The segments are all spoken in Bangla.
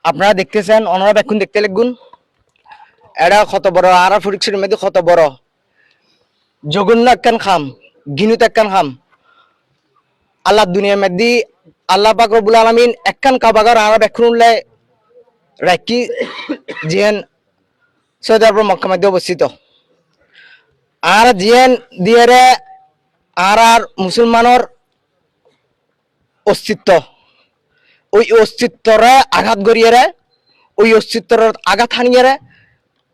আপনারা দেখতেছেন ওনারা এখন দেখতে লাগুন এটা কত বড় আরা ফরিকশির মধ্যে কত বড় জঘন্য একখান খাম ঘিনুত একখান খাম আল্লাহ দুনিয়ার মধ্যে আল্লাহ পাক রব্বুল আলামিন একখান কাবাগার আরব এখন উল্লে রাখি জিয়ান সৌদি আরব মক্কা মধ্যে অবস্থিত আর জিয়ান দিয়ারে আর মুসলমানের অস্তিত্ব ওই অস্তিত্বরে আঘাত করিয়ে ওই অস্তিত্বর আঘাত হানিয়ে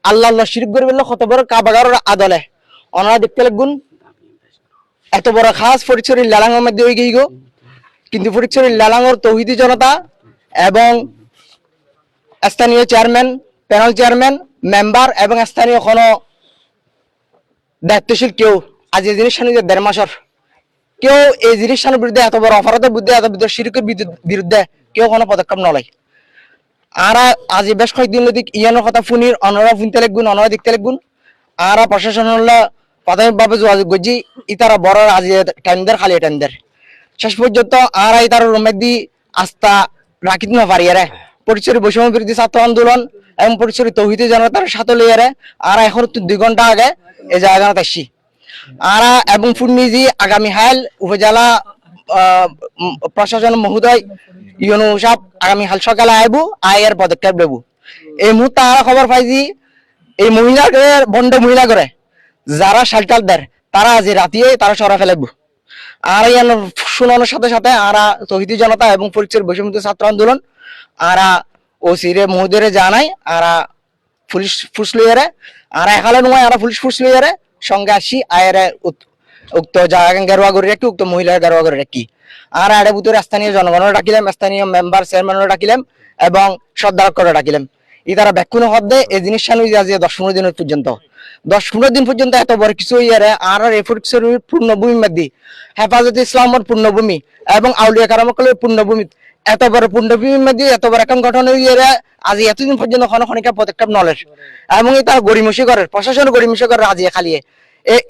আল্লাহ আল্লাহ শিরিক করে বললো কত বড় কাবাগার আদলে ওনারা দেখতে লাগুন এত বড় খাস ফরিকছড়ির লালাঙ্গের মধ্যে হয়ে গিয়ে গো কিন্তু ফরিকছড়ির লালাঙ্গর তৌহিদি জনতা এবং স্থানীয় চেয়ারম্যান প্যানেল চেয়ারম্যান মেম্বার এবং স্থানীয় কোনো দায়িত্বশীল কেউ আজ এই জিনিস নিয়ে 1.5 মাসের কেউ এই জিনিসের বিরুদ্ধে এত বড় অপরাধের বিরুদ্ধে এত বড় শিরকের বিরুদ্ধে কেউ কোনো পদক্ষেপ নয় আর আজ বেশ কয়েকদিন নদীক ইয়ানোর কথা ফুনির অনরা ফুনতে লাগগুন অনরা দেখতে লাগগুন আর প্রশাসন হলো প্রাথমিকভাবে যোগাযোগ করছি ইতারা বড় আজ টাইমদের খালি টাইমদের শেষ পর্যন্ত আর ইতার রুমের দি আস্থা রাখিত না পারিয়ারে পরিচয় বৈষম্য বিরোধী ছাত্র আন্দোলন এবং পরিচয় তৌহিদি জনতার সাথে লইয়ারে আর এখন 2 ঘন্টা আগে এই জায়গায় আসছি আর এবং ফুর্নিজি আগামী হাল উপজেলা প্রশাসন মহোদয় ইউনু সাহেব আগামী হাল সকালে আইবু আয়ের পদক্ষেপ নেব এই মুহূর্তে আর খবর পাইছি এই মহিলাকে বন্ড মহিলা করে যারা শালটাল দেয় তারা আজ রাতিয়ে তারা সরা ফেলাবো আর ইয়ান শুনানোর সাথে সাথে আর তৌহিদি জনতা এবং পরিচয় বৈষম্য ছাত্র আন্দোলন আর ওসিরে মহোদয়রে জানাই আর পুলিশ ফুস লইয়ারে আর এখালে নয় আর পুলিশ ফুস লইয়ারে সঙ্গে আসি আয়ের উক্ত জায়গা গেরুয়া করে রাখি উক্ত মহিলার গেরুয়া করে রাখি আর আড়ে ভিতরে স্থানীয় জনগণের ডাকিলাম স্থানীয় মেম্বার চেয়ারম্যানের ডাকিলাম এবং শ্রদ্ধা করে ডাকিলাম ই তারা ব্যাকুণ হদ্দে এই জিনিস সানুই আজ 10-15 দিন পর্যন্ত 10-15 দিন পর্যন্ত এত বড় কিছু ইয়ারে আর এফোর্টসের পূর্ণভূমি মধ্যে হেফাজতে ইসলামের পূর্ণভূমি এবং আউলিয়া কারামকলের পূর্ণভূমি এত বড় পূর্ণভূমির মধ্যে এত বড় এখন গঠন ইয়ারে আজ এতদিন পর্যন্ত খনিকা পদক্ষেপ নলের এবং তার গরিমসি করে প্রশাসন গরিমসি করে আজ খালিয়ে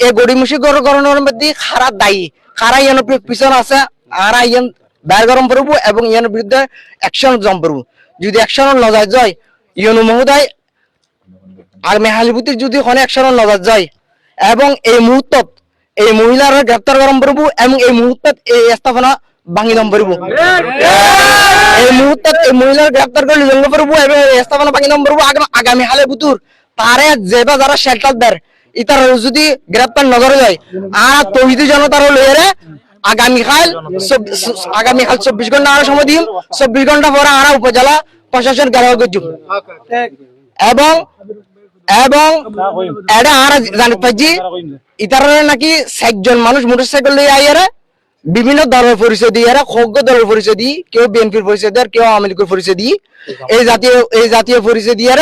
এই গরিমসি গণনার মধ্যে খারাপ দায়ী খারা ইয়ান পিছনে আছে আর ইয়ান বাইর গরম করব এবং ইয়ানের বিরুদ্ধে অ্যাকশন জম করব যদি অ্যাকশন লজায় যায় ইউনু মহোদয় আর মেহালিপুতির যদি কোনো অ্যাকশন লজায় যায় এবং এই মুহূর্তত এই মহিলার গ্রেপ্তার গরম করব এবং এই মুহূর্তত এই স্থাপনা ভাঙি দম করব এই মুহূর্তত এই মহিলার গ্রেপ্তার করে লঙ্ঘন করব এবং এই স্থাপনা ভাঙি দম করব আগামী হালে বুতুর তারে যেবা যারা শেল্টার দেয় ইতার যদি গ্রেপ্তার নগরে যায় আর তৌহিদি জনতার লইয়ারে আগামীকাল 24 ঘন্টা আর সময় দিন 24 ঘন্টা পরে আর উপজেলা প্রশাসন গেরাও করব এবং এবং এটা আর জানি পাইছি ইতার নাকি 60 জন মানুষ মোটরসাইকেল লইয়া আইয়ারে বিভিন্ন দলের পরিচয় দিয়ে খোগ্য দলের পরিচয় দিই কেউ বিএনপির পরিচয় দেয় কেউ আওয়ামী লীগের পরিচয় দিই এই জাতীয় পরিচয় দিয়ে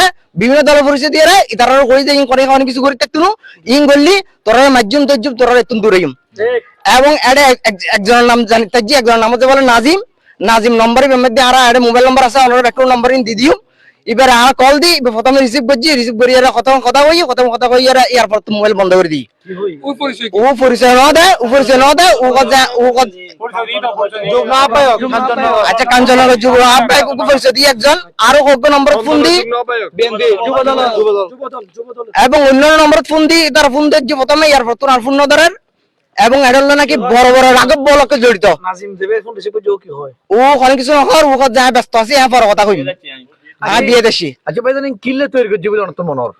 বিভিন্ন দলের পরিচয় দিয়ে ইতারা কই যে ইন করে খাওয়ানি কিছু করে থাকতো ইন করলি তোরা মাধ্যম তজ্জুব তোরা এত দূরে এবং এটা একজনের নাম জানি তাজি একজনের নাম হচ্ছে বলে নাজিম নম্বরের মধ্যে আর একটা মোবাইল নম্বর আছে ওনার একটা নম্বর দিয়ে দিও এবার আর কল দিই প্রথমে রিসিভ করি কথা কই এরপর তো মোবাইল বন্ধ করে দিই ও পরিচয় না দেয় আচ্ছা কাঞ্চনগর যুব আহ্বায়ক পরিচয় দিয়ে একজন আরো কয়েক নম্বর ফোন দিই এবং অন্য নম্বর ফোন দিই তার ফোন দেখছি প্রথমে এরপর তোর ফোন না ধরেন এবং এটা হলো নাকি বড় বড় রাগব বলকে জড়িত ও অনেক কিছু নকর ও যা ব্যস্ত আছে হ্যাঁ পর কথা কইবি বিয়ে দেশি আচ্ছা ভাই জানেন কিল্লে তৈরি করতে জীবন তো মনর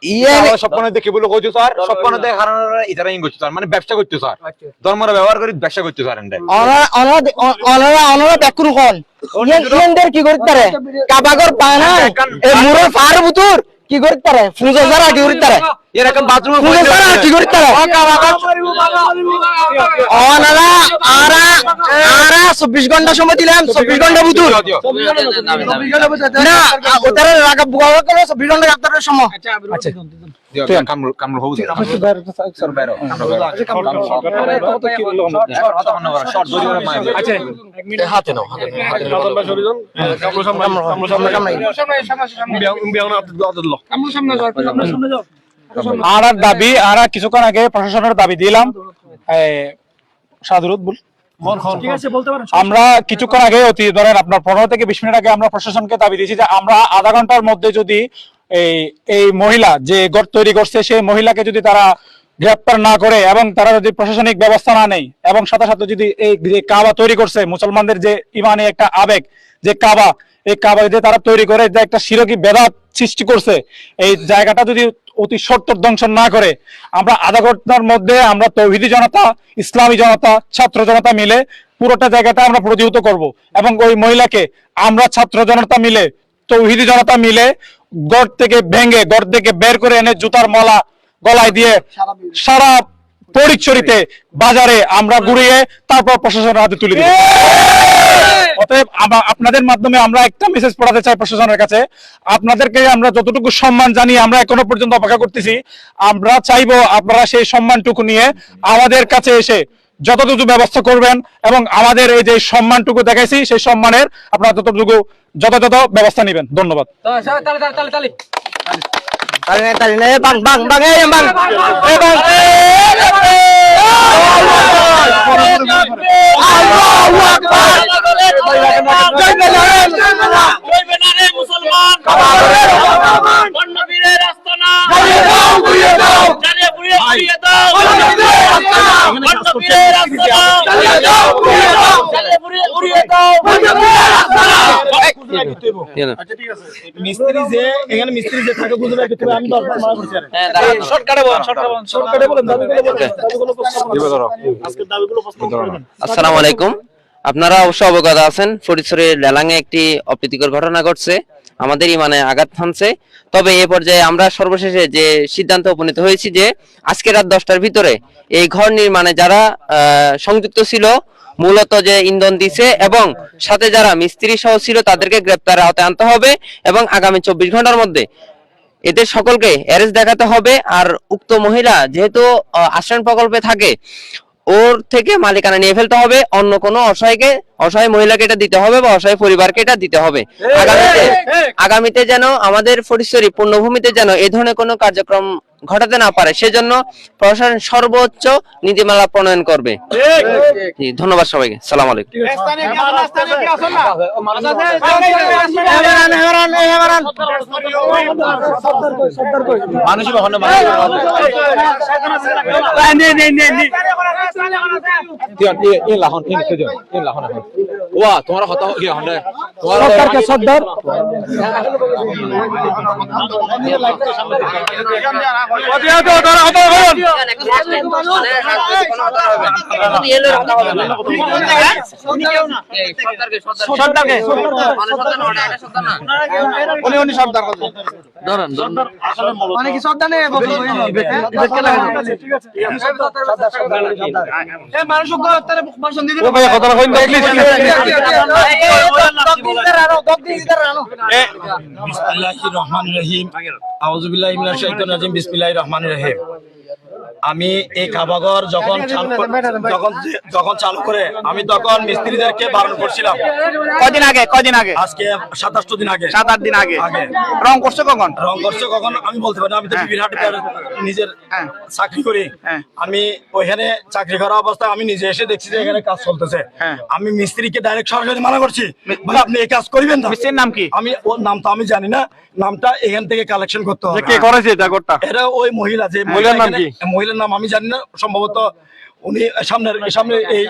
স্বপ্ন দেখে বলে কইছো স্যার স্বপ্ন দেখে হারানোর ইতারা ইন করছো স্যার মানে ব্যবসা করতে স্যার ধর্মরা ব্যবহার করে ব্যবসা করতে স্যার এন্ড অনরা দেখুন কোন ইয়েনদের কি করতে পারে কাবাগর পানা এই মুরো ফার বুতুর কি করতে পারে ফুজো যারা কি করতে পারে এরকম বাথরুমে ফুজো যারা কি করতে পারে অনরা আরা 24 ঘন্টা সময় দিলাম 24 ঘন্টা বুতুর না ওটারে রাগা বুয়া করে 24 ঘন্টা রাখার সময় আচ্ছা কামরু হবু স্যার বাইরো শর্ট ধরে মাই আচ্ছা এক মিনিট হাতে নাও কামরু সামনে যাও আর দাবি আর কিছুক্ষণ আগে প্রশাসনের দাবি দিলাম সাদুরুদ বল আমরা কিছুক্ষণ আগে ধরেন আপনার 15 থেকে 20 মিনিট আগে আমরা প্রশাসনকে দাবি দিয়েছি যে আমরা আধা ঘন্টার মধ্যে যদি এই মহিলা যে গড় তৈরি করছে সেই মহিলাকে যদি তারা গ্রেপ্তার না করে এবং তারা যদি প্রশাসনিক ব্যবস্থা না নেয় এবং সাথে সাথে যদি এই যে কাবা তৈরি করছে মুসলমানদের যে ইমানি একটা আবেগ যে কাবা, এই কাবা যে তারা তৈরি করে যে একটা শিরকি বেদাত সৃষ্টি করছে, এই জায়গাটা যদি অতি সত্তর ধ্বংস না করে আমরা আধা ঘন্টার মধ্যে আমরা তৌহিদি জনতা, ইসলামী জনতা, ছাত্র জনতা মিলে পুরোটা জায়গাটা আমরা প্রতিহত করব এবং ওই মহিলাকে আমরা ছাত্র জনতা মিলে, তৌহিদি জনতা মিলে গড় থেকে ভেঙে, গড় থেকে বের করে এনে জুতার মালা গলায় দিয়ে সারা পরিচরিতে বাজারে আমরা ঘুরিয়ে তারপর প্রশাসনের হাতে তুলে দিব। অতএব আপনাদের মাধ্যমে আমরা একটা মেসেজ পড়াতে চাই প্রশাসনের কাছে, আপনাদেরকে আমরা যতটুকু সম্মান জানিয়ে আমরা এখনো পর্যন্ত অপেক্ষা করতেছি, আমরা চাইবো আপনারা সেই সম্মানটুকু নিয়ে আমাদের কাছে এসে যতটুকু ব্যবস্থা করবেন এবং আমাদের এই যে সম্মানটুকু দেখাইছি সেই সম্মানের আপনারা যতটুকু যথাযথ ব্যবস্থা নেবেন। ধন্যবাদ। বাং বাং বাং এই বাং এই বাং আল্লাহু আকবার জয় বেনারে মুসলমান বন্নবীরের আস্তানা ঘুরিয়ে দাও ঘুরিয়ে দাও বন্নবীরের আস্তানা ঘুরিয়ে দাও আচ্ছা ঠিক আছে, মিস্ত্রি যে এখানে মিস্ত্রি যে থাকে বুঝবে ভিতরে আমি 10 বার মানা করছি। শর্টকাটে বলেন দাবিগুলো আজকে দাবিগুলো প্রশ্ন করবেন। আসসালামু আলাইকুম। আপনারা অবশ্য অবগত আছেন ফরিদপুরের লেলাঙে একটি অপ্রীতিকর ঘটনা ঘটছে, আমাদের ইমানে আঘাত হানছে। তবে এ পর্যায়ে আমরা সর্বশেষে যে সিদ্ধান্ত উপনীত হয়েছি যে আজকে রাত 10টার ভিতরে এই ঘর নির্মাণে যারা সংযুক্ত ছিল, মূলত যে ইন্ধন দিছে এবং সাথে যারা মিস্ত্রি সহ ছিল তাদেরকে গ্রেপ্তারের আওতায় আনতে হবে এবং আগামী 24 ঘন্টার মধ্যে এদের সকলকে অ্যারেস্ট দেখাতে হবে। আর উক্ত মহিলা যেহেতু আশ্রয় প্রকল্পে থাকে, ওর থেকে মালিকানা নিয়ে ফেলতে হবে, অন্য কোনো অসহায় মহিলাকে এটা দিতে হবে বা অসহায় পরিবারকে এটা দিতে হবে। আগামীতে যেন আমাদের ফরিদপুর পূর্ণভূমিতে যেন এই ধরনের কোনো কার্যক্রম ঘটাতে না পারে সেজন্য প্রশাসন সর্বোচ্চ নীতিমালা প্রণয়ন করবে। ধন্যবাদ সবাইকে। সালাম আলাইকুম। তোমার কথা আমি এই কাবাগর যখন চালু করে আমি তখন মিস্ত্রিদেরকে বারণ করছিলাম। কয়দিন আগে আজকে 27 দিন আগে, 7-8 দিন আগে। রং করছে কখন আমি বলতে পারি না, আমি তো বিবিরহাটে নিজের চাকরি করি। আমি ওইখানে চাকরি করা অবস্থায় আমি নিজে এসে দেখছি যে এখানে কাজ চলতেছে। আমি মিস্ত্রিকে ডাইরেক্ট সরাসরি মানা করছি, ভাই আপনি এই কাজ করবেন না। মিস্ত্রির নাম কি? আমি ওর নাম তো আমি জানি না, নামটা এখান থেকে কালেকশন করতে হবে। কে করেছে এটা ঘরটা? এটা ওই মহিলা, যে মহিলার নাম কি? মহিলার নাম আমি জানি না, সম্ভবত উনি সামনে এই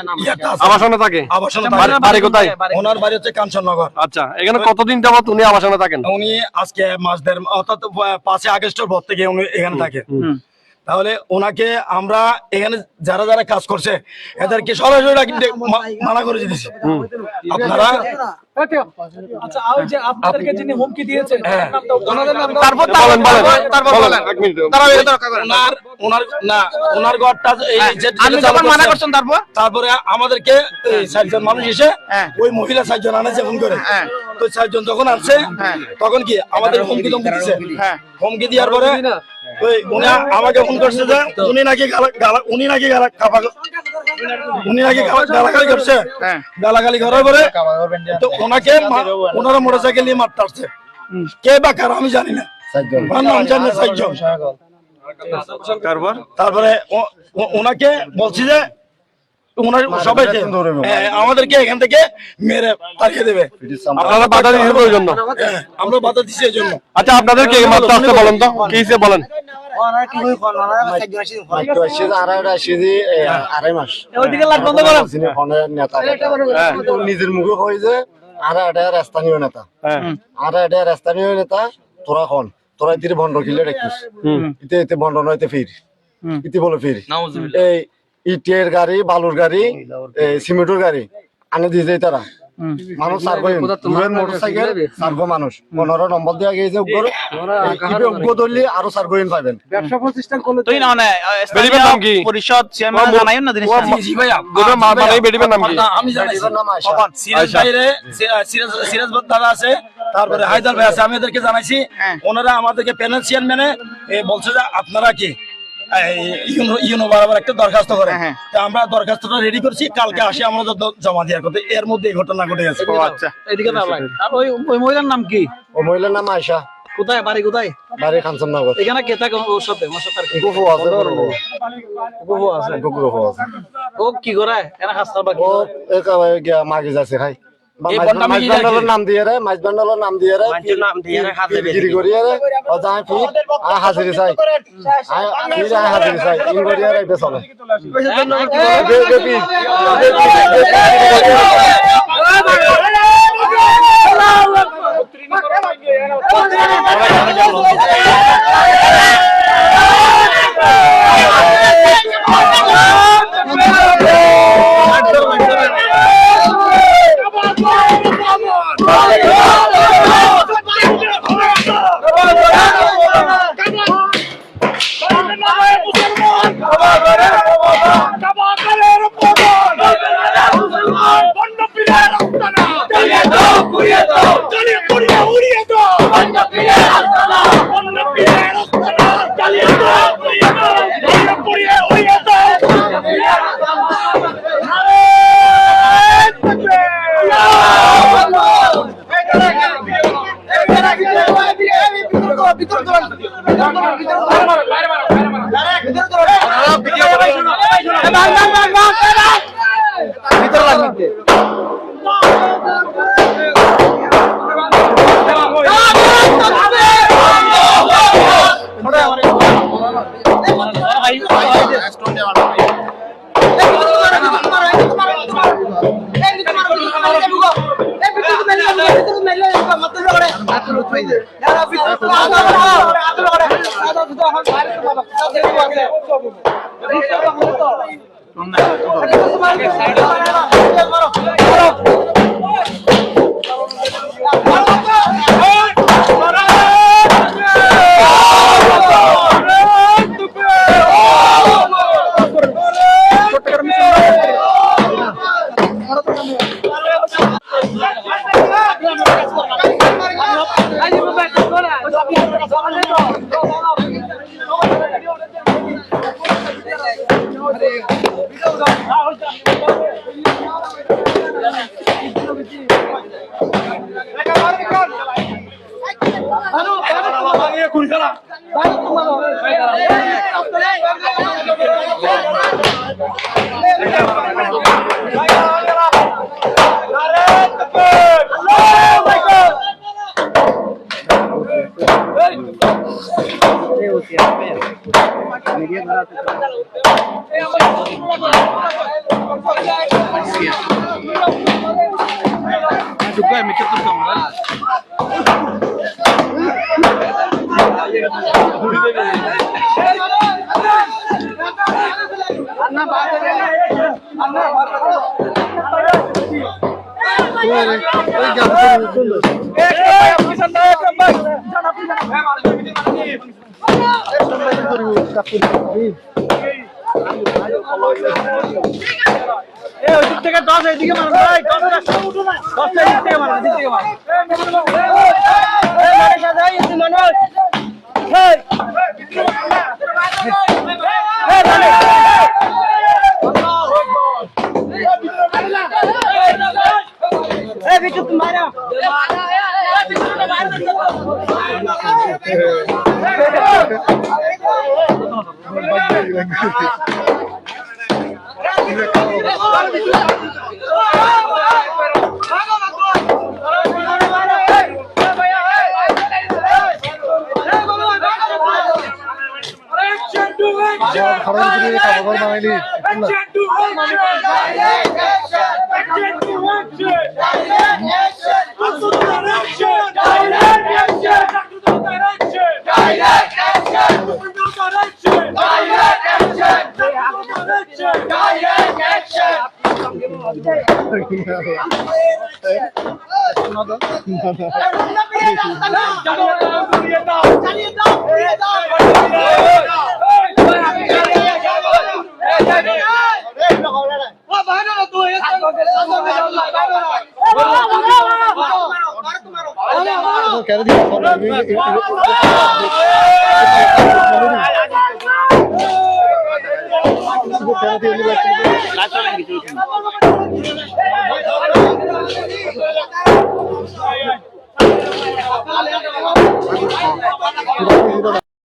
আবাসনে থাকে। বাড়ি কোথায়? ওনার বাড়ি হচ্ছে কাঞ্চননগর। আচ্ছা, এখানে কতদিন যাবত উনি আবাসনে থাকেন? উনি আজকে মাস দেড়, অর্থাৎ 5 আগস্টের পর থেকে উনি এখানে থাকে। তাহলে ওনাকে আমরা এখানে যারা যারা কাজ করছে এদেরকে সরাসরি মানা করে দিতেছি। আপনারা তারপরে আমাদেরকে 4জন মানুষ এসে ওই মহিলা 4জন আনাছে ফোন করে। তো 4জন যখন আসছে তখন কি আমাদের হুমকি দিচ্ছে। হুমকি দেওয়ার পরে উনি আমাকে ফোন করছে যে উনি নাকি গালাগালি করছে। গালাগালি করার পরে তো ওনাকে ওনারা মোটরসাইকেল নিয়ে মারতে আসছে। কে বা কার আমি জানি না, নাম জানি না। 4জন। তারপরে ওনাকে বলছি যে ওনার সবাইকে আমাদেরকে এখান থেকে মেরে তাড়িয়ে দেবে। আপনারা বাধা দিতে প্রয়োজন না। আমরা বাধা দিচ্ছি এই জন্য। আচ্ছা আপনাদেরকে মাত্র আসতে বলেন তো কি হিসেবে বলেন? নিজের মুখে কই যে স্থানীয় নেতা স্থানীয় নেতা তোরা খন তোরা ইতির ভণ্ড খিলে রাখিস ইতে ইতে ভণ্ড নয়তে ফির ইতি বলে ফির এই ইটের গাড়ি বালুর গাড়ি সিমেন্টের গাড়ি আনে দিয়ে যায় তারা মানুষ মোটরসাইকেল সার্গো মানুষ 15 নম্বর দেওয়া গিয়েছে ধরলে আরো সার্গোইন পাবেন। ব্যবসা প্রতিষ্ঠান করলে তুই না বেরিবের নাম কি? পরিষদ চেয়ারম্যান জানাইও না জিনিসটা। জি ভাইয়া বেরিবের নাম কি? আমি জানি নাম আয়শা। কখন সিরাজ ভাইরে সিরাজ দাদা আছে, তারপরে হায়দার ভাই আছে, আমি এদেরকে জানাইছি। ওনারা আমাদেরকে প্যানেল চেয়ারম্যানে বলছে যে আপনারা কি ইউনো বারবার একটা দরখাস্ত করেন। তা আমরা দরখাস্তটা রেডি করছি, কালকে আসে আমরা জমা দেওয়ার কথা। এর মধ্যে এই ঘটনা ঘটে গেছে। আচ্ছা এদিকে না ভাই। আর ওই মহিলার নাম কি? ও মহিলার নাম আয়শা, কোথায় বাড়ি কোথায়? বাড়ি খানসামনগর। এখানে কে থাকে ওর সাথে? ওর সাথে আর কি? গুফু আছে, গুফু আছে। গুফু আছে। ও কি করে এরা হাসতাল বাকি? ও একা মাগি যাচ্ছে খাই এই বন্ডামি নাম দিয়ে রে মাছ বান্ডালের নাম দিয়ে রে গিরি করিয়া রে ও যায় ফির হাজিরি চাই ফির হাজিরি চাই ইন করিয়া রে চলে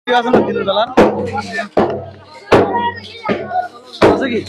কি আছে না দিনের বেলা আছে কি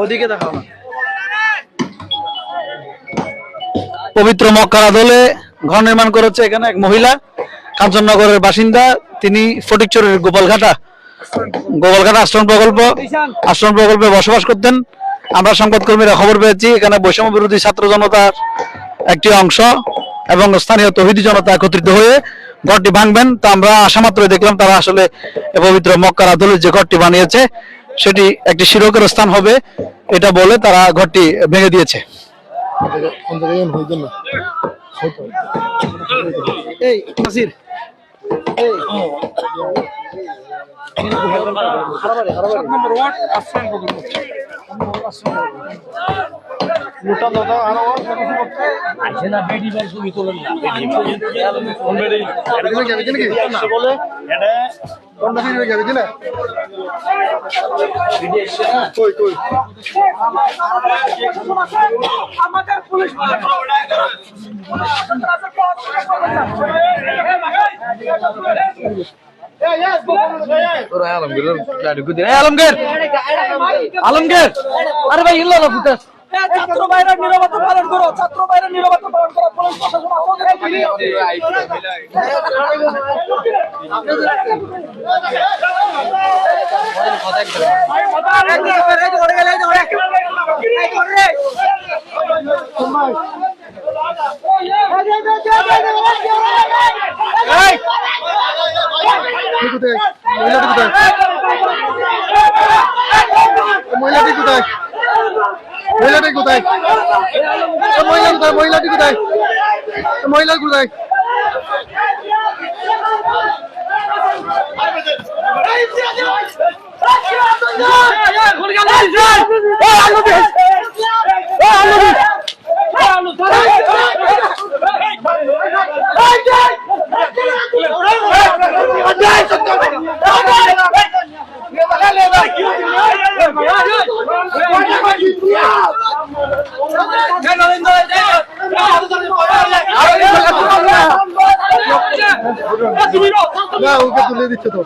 ওদিকে দেখাও না। পবিত্র মক্কার আদলে ঘর নির্মাণ করেছে এখানে এক মহিলা, কাঞ্চননগরের বাসিন্দা। তিনি ফটিকচরের গোপালঘাটা আশ্রম প্রকল্পে বসবাস করতেন। আমরা সংবাদকর্মীরা খবর পেয়েছি এখানে বৈষম্য বিরোধী ছাত্র জনতার একটি অংশ এবং স্থানীয় তৌহিদি জনতা একত্রিত হয়ে ঘরটি ভাঙবেন। তো আমরা আসা মাত্রই দেখলাম তারা আসলে পবিত্র মক্কার আদলে যে ঘরটি বানিয়েছে সেটি একটি শিরকের স্থান হবে এটা বলে তারা ঘরটি ভেঙে দিয়েছে। এই নাসির আমাদের পুলিশ আলমগীর আরে ভাই ইল্লা না ফুটাস ছাত্র ভাইরা নিরাপত্তা পালন করো, ছাত্র ভাইরা নিরাপত্তা পালন করো, পুলিশ প্রশাসন আমাদের মহিলাটি কোথায়? মহিলাটি কোথায়? মহিলাটি কোথায়? মহিলা কোথায়? না ওকে তুলে দিচ্ছে তো।